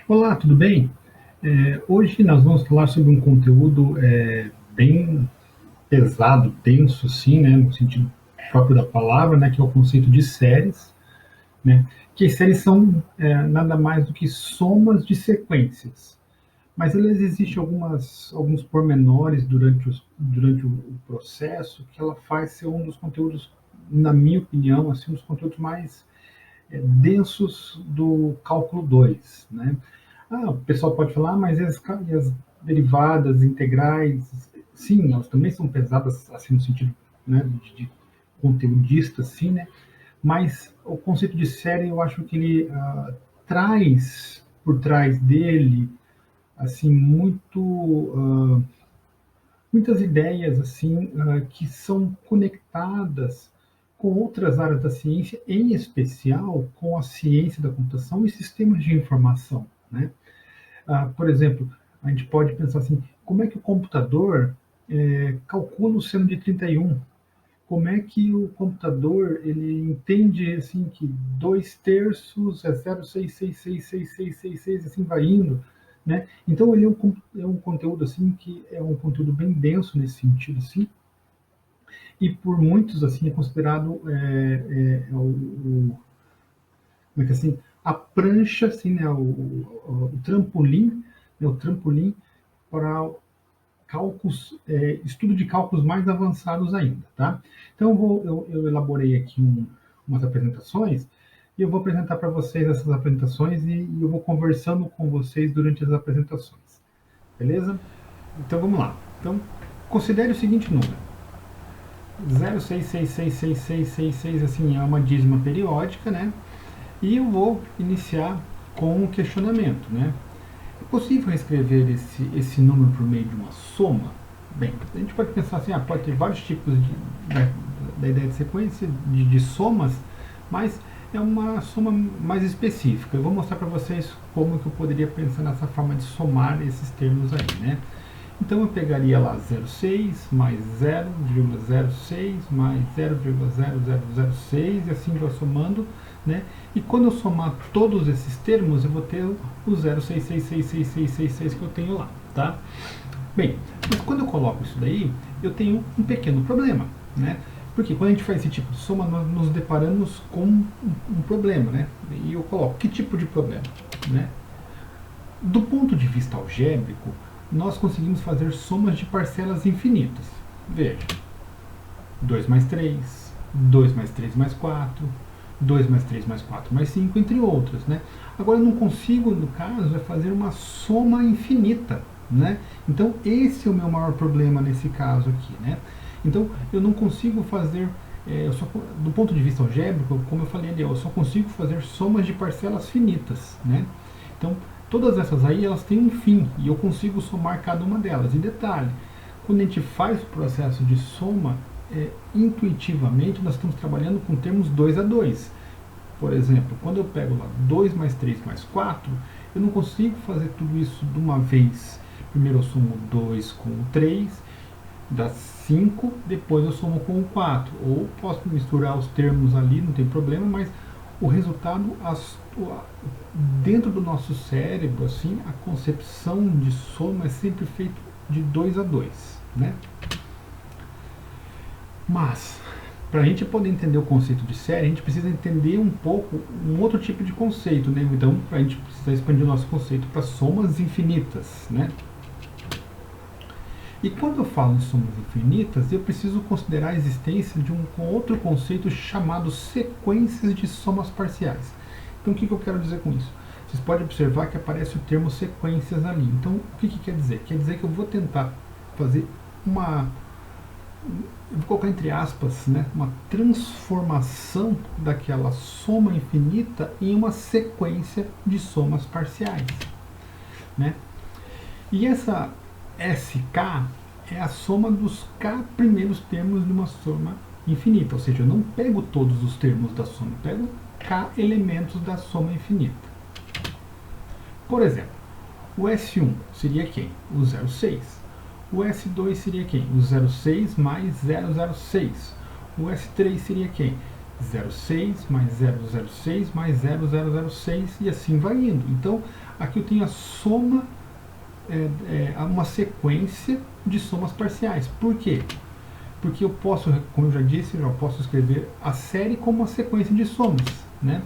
Olá, tudo bem? Hoje nós vamos falar sobre um conteúdo bem pesado, denso, sim, né, no sentido próprio da palavra, né, que é o conceito de séries, né, que as séries são nada mais do que somas de sequências. Mas elas existem alguns pormenores durante o processo que ela faz ser um dos conteúdos, na minha opinião, assim, um dos conteúdos mais densos do cálculo 2, né? O pessoal pode falar, mas e as derivadas integrais, sim, elas também são pesadas, assim, no sentido, né, de conteudista, assim, né? Mas o conceito de série, eu acho que ele traz por trás dele, assim, muitas ideias, assim, que são conectadas com outras áreas da ciência, em especial com a ciência da computação e sistemas de informação, né? Por exemplo, a gente pode pensar assim, como é que o computador calcula o seno de 31? Como é que o computador ele entende assim que 2/3 é 0,6666666, assim vai indo, né? Então ele é um conteúdo assim que é um conteúdo bem denso nesse sentido, assim, e por muitos assim é considerado como é que assim, a prancha, assim, né, o trampolim para cálculos, estudo de cálculos mais avançados ainda, tá? Então eu elaborei aqui umas apresentações e eu vou apresentar para vocês essas apresentações e eu vou conversando com vocês durante as apresentações, beleza? Então vamos lá. Então considere o seguinte número: 0,6666666, assim, é uma dízima periódica, né? E eu vou iniciar com um questionamento, né? É possível escrever esse número por meio de uma soma? Bem, a gente pode pensar assim, pode ter vários tipos da ideia de sequência, de somas, mas é uma soma mais específica. Eu vou mostrar para vocês como que eu poderia pensar nessa forma de somar esses termos aí, né? Então eu pegaria lá 0,6 mais 0,06 mais 0,0006 e assim vai somando, né? E quando eu somar todos esses termos, eu vou ter o 0,6666666 que eu tenho lá, tá? Bem, mas quando eu coloco isso daí, eu tenho um pequeno problema, né? Porque quando a gente faz esse tipo de soma, nós nos deparamos com um problema, né? E eu coloco, que tipo de problema, né? Do ponto de vista algébrico, nós conseguimos fazer somas de parcelas infinitas. Veja, 2 mais 3, 2 mais 3 mais 4, 2 mais 3 mais 4 mais 5, entre outras, né? Agora, eu não consigo, no caso, fazer uma soma infinita, né? Então, esse é o meu maior problema nesse caso aqui, né? Então, eu não consigo fazer, do ponto de vista algébrico, como eu falei ali, eu só consigo fazer somas de parcelas finitas, né? Então, todas essas aí, elas têm um fim, e eu consigo somar cada uma delas. E detalhe, quando a gente faz o processo de soma, intuitivamente nós estamos trabalhando com termos 2 a 2. Por exemplo, quando eu pego lá 2 mais 3 mais 4, eu não consigo fazer tudo isso de uma vez. Primeiro eu somo 2 com o 3, dá 5, depois eu somo com o 4. Ou posso misturar os termos ali, não tem problema, mas o resultado, dentro do nosso cérebro, assim, a concepção de soma é sempre feita de 2 a 2, né? Mas, para a gente poder entender o conceito de série, a gente precisa entender um pouco um outro tipo de conceito, né? Então, a gente precisa expandir o nosso conceito para somas infinitas, né? E quando eu falo em somas infinitas, eu preciso considerar a existência de um outro conceito chamado sequências de somas parciais. Então, o que eu quero dizer com isso? Vocês podem observar que aparece o termo sequências ali. Então, o que quer dizer? Quer dizer que eu vou tentar fazer eu vou colocar entre aspas, né, uma transformação daquela soma infinita em uma sequência de somas parciais, né? E essa SK é a soma dos K primeiros termos de uma soma infinita, ou seja, eu não pego todos os termos da soma, eu pego K elementos da soma infinita. Por exemplo, o S1 seria quem? O 0,6. O S2 seria quem? O 0,6 mais 0,06. O S3 seria quem? 0,6 mais 0,06 mais 0,006 e assim vai indo. Então, aqui eu tenho a soma, uma sequência de somas parciais. Por quê? Porque eu posso, como eu já disse, eu posso escrever a série como uma sequência de somas, né?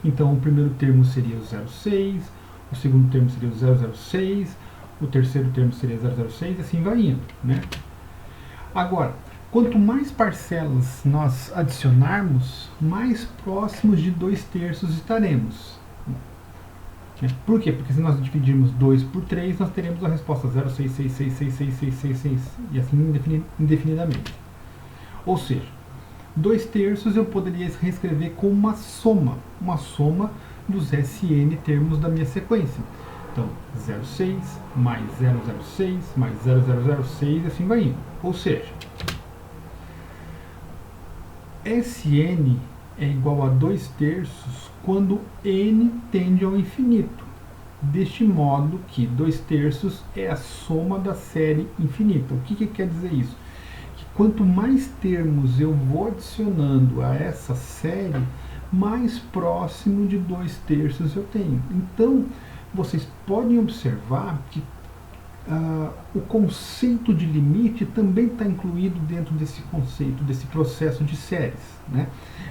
Então, o primeiro termo seria o 0,6, o segundo termo seria o 0,06, o terceiro termo seria 0,06 e assim vai indo, né? Agora, quanto mais parcelas nós adicionarmos, mais próximos de 2/3 estaremos. Por quê? Porque se nós dividirmos 2 por 3, nós teremos a resposta 0,6666666 e assim indefinidamente. Ou seja, 2/3 eu poderia reescrever como uma soma dos SN termos da minha sequência. Então, 0,6 mais 0,06 mais 0,006 e assim vai indo. Ou seja, Sn é igual a 2/3 quando n tende ao infinito. Deste modo que 2/3 é a soma da série infinita. O que quer dizer isso? Que quanto mais termos eu vou adicionando a essa série, mais próximo de 2/3 eu tenho. Então, vocês podem observar que o conceito de limite também está incluído dentro desse conceito, desse processo de séries, né?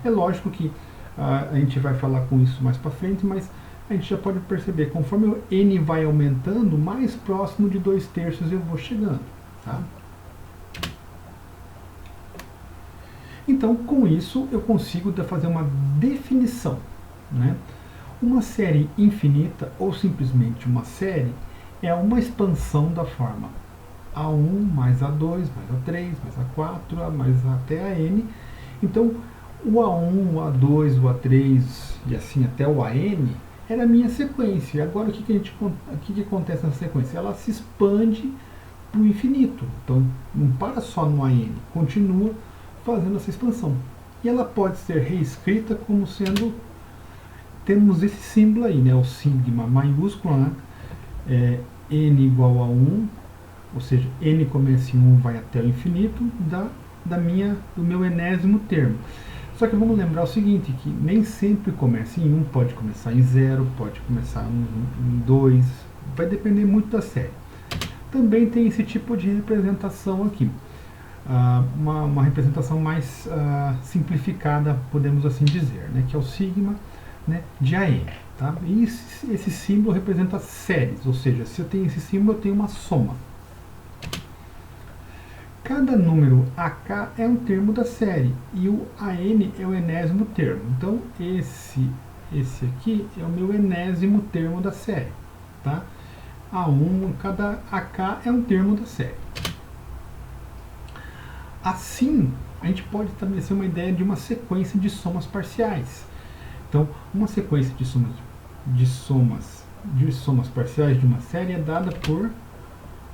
É lógico que a gente vai falar com isso mais para frente, mas a gente já pode perceber, conforme o n vai aumentando, mais próximo de 2/3 eu vou chegando, tá? Então, com isso, eu consigo fazer uma definição, né? Uma série infinita, ou simplesmente uma série, é uma expansão da forma A1 mais A2 mais A3 mais A4 mais até a N. Então, o A1, o A2, o A3 e assim até o AN era a minha sequência. Agora, o que acontece nessa sequência? Ela se expande para o infinito. Então, não para só no AN, continua fazendo essa expansão. E ela pode ser reescrita como sendo, temos esse símbolo aí, né, o sigma maiúsculo, né, n igual a 1, ou seja, n começa em 1 vai até o infinito, do meu enésimo termo. Só que vamos lembrar o seguinte, que nem sempre começa em 1, pode começar em 0, pode começar em 2, vai depender muito da série. Também tem esse tipo de representação aqui, uma representação mais simplificada, podemos assim dizer, né, que é o sigma, né, de AN. Tá? E esse símbolo representa séries, ou seja, se eu tenho esse símbolo, eu tenho uma soma. Cada número AK é um termo da série e o AN é o enésimo termo. Então, esse aqui é o meu enésimo termo da série. Tá? A1, cada AK é um termo da série. Assim, a gente pode estabelecer uma ideia de uma sequência de somas parciais. Então, uma sequência de somas parciais de uma série é dada por,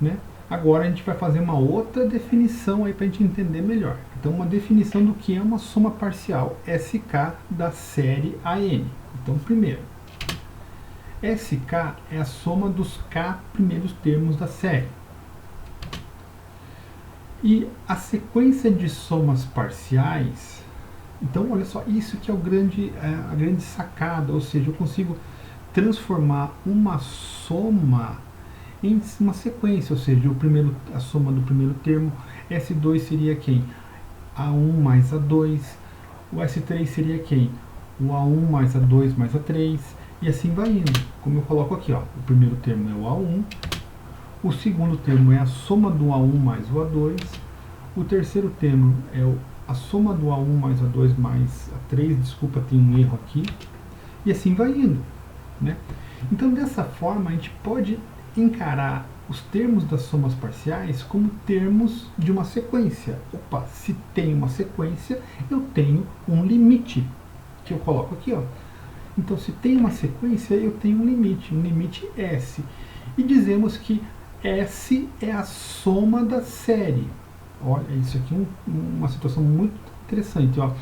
né? Agora a gente vai fazer uma outra definição aí para a gente entender melhor. Então, uma definição do que é uma soma parcial SK da série AN. Então, primeiro, SK é a soma dos K primeiros termos da série. E a sequência de somas parciais, então olha só, isso que é a grande sacada, ou seja, eu consigo transformar uma soma em uma sequência, ou seja, a soma do primeiro termo, S2 seria quem? A1 mais A2, o S3 seria quem? O A1 mais A2 mais A3, e assim vai indo. Como eu coloco aqui, ó, o primeiro termo é o A1, o segundo termo é a soma do A1 mais o A2, o terceiro termo é a soma do A1 mais A2 mais A3, desculpa, tem um erro aqui, e assim vai indo, né? Então, dessa forma, a gente pode encarar os termos das somas parciais como termos de uma sequência. Opa, se tem uma sequência, eu tenho um limite, que eu coloco aqui, ó. Então, se tem uma sequência, eu tenho um limite S. E dizemos que S é a soma da série. Olha, isso aqui é uma situação muito interessante, ó.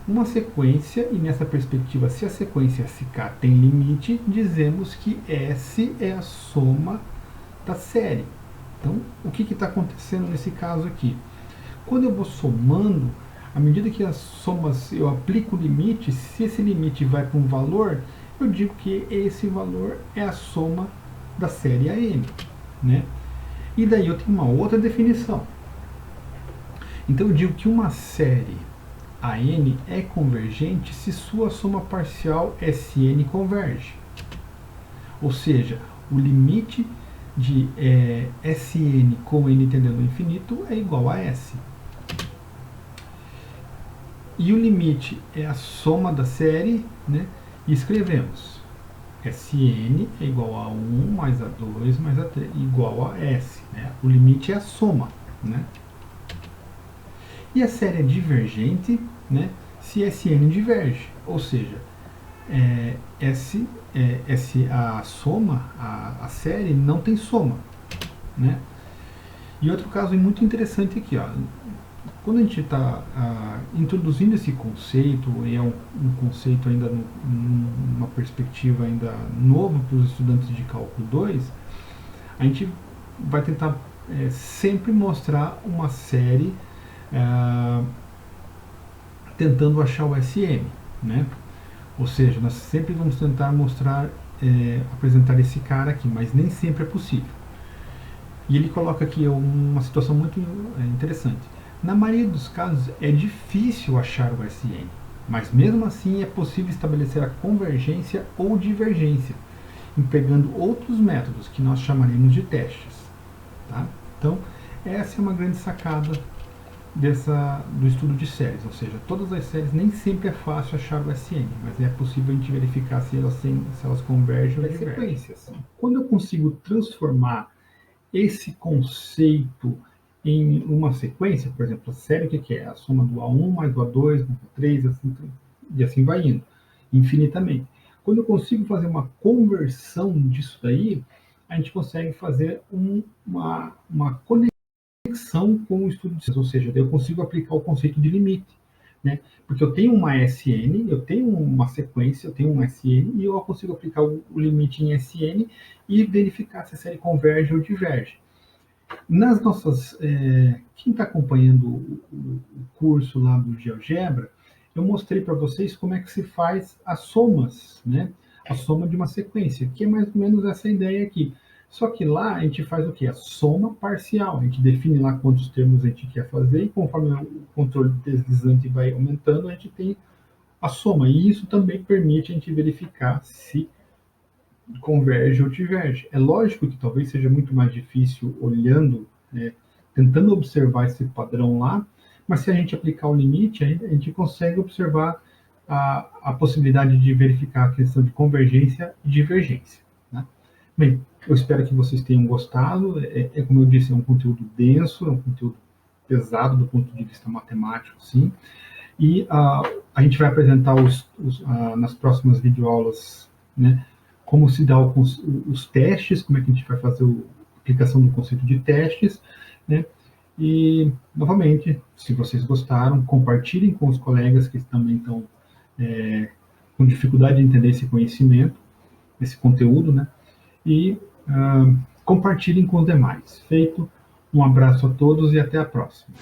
Uma sequência, e nessa perspectiva, se a sequência SK tem limite, dizemos que S é a soma da série. Então, o que está acontecendo nesse caso aqui? Quando eu vou somando, À medida que as somas, eu aplico o limite, se esse limite vai para um valor, eu digo que esse valor é a soma da série AN, né? E daí eu tenho uma outra definição. Então eu digo que uma série AN é convergente se sua soma parcial SN converge. Ou seja, o limite de Sn com n tendendo ao infinito é igual a S. E o limite é a soma da série, né? E escrevemos Sn é igual a 1 mais a 2 mais a 3 igual a S. Né? O limite é a soma. Né? E a série é divergente, né? Se Sn diverge. Ou seja, a soma, a série não tem soma. Né? E outro caso muito interessante aqui, ó, quando a gente está introduzindo esse conceito, e é um conceito ainda numa perspectiva ainda novo para os estudantes de cálculo 2, a gente vai tentar sempre mostrar uma série tentando achar o SM, né? Ou seja, nós sempre vamos tentar mostrar, apresentar esse cara aqui, mas nem sempre é possível. E ele coloca aqui uma situação muito interessante. Na maioria dos casos é difícil achar o SN, mas mesmo assim é possível estabelecer a convergência ou divergência, empregando outros métodos que nós chamaremos de testes. Tá? Então, essa é uma grande sacada do estudo de séries, ou seja, todas as séries nem sempre é fácil achar o SN, mas é possível a gente verificar se elas convergem ou divergem. Quando eu consigo transformar esse conceito em uma sequência, por exemplo, a série, o que é? A soma do A1 mais do A2 mais do A3, assim, e assim vai indo, infinitamente. Quando eu consigo fazer uma conversão disso daí, a gente consegue fazer uma conexão com o estudo de séries, ou seja, eu consigo aplicar o conceito de limite. Né? Porque eu tenho uma SN, eu tenho uma sequência, eu tenho um SN, e eu consigo aplicar o limite em SN e verificar se a série converge ou diverge. Nas nossas, quem está acompanhando o curso lá do GeoGebra, eu mostrei para vocês como é que se faz as somas, né? A soma de uma sequência, que é mais ou menos essa ideia aqui. Só que lá a gente faz o quê? A soma parcial. A gente define lá quantos termos a gente quer fazer e conforme o controle deslizante vai aumentando, a gente tem a soma. E isso também permite a gente verificar se converge ou diverge. É lógico que talvez seja muito mais difícil olhando, tentando observar esse padrão lá, mas se a gente aplicar o limite, a gente consegue observar a possibilidade de verificar a questão de convergência e divergência. Né? Bem, eu espero que vocês tenham gostado. Como eu disse, é um conteúdo denso, é um conteúdo pesado do ponto de vista matemático, sim. E a gente vai apresentar nas próximas videoaulas, né, como se dá os testes, como é que a gente vai fazer a aplicação do conceito de testes, né? E, novamente, se vocês gostaram, compartilhem com os colegas que também estão com dificuldade de entender esse conhecimento, esse conteúdo, né? E compartilhem com os demais. Feito, um abraço a todos e até a próxima.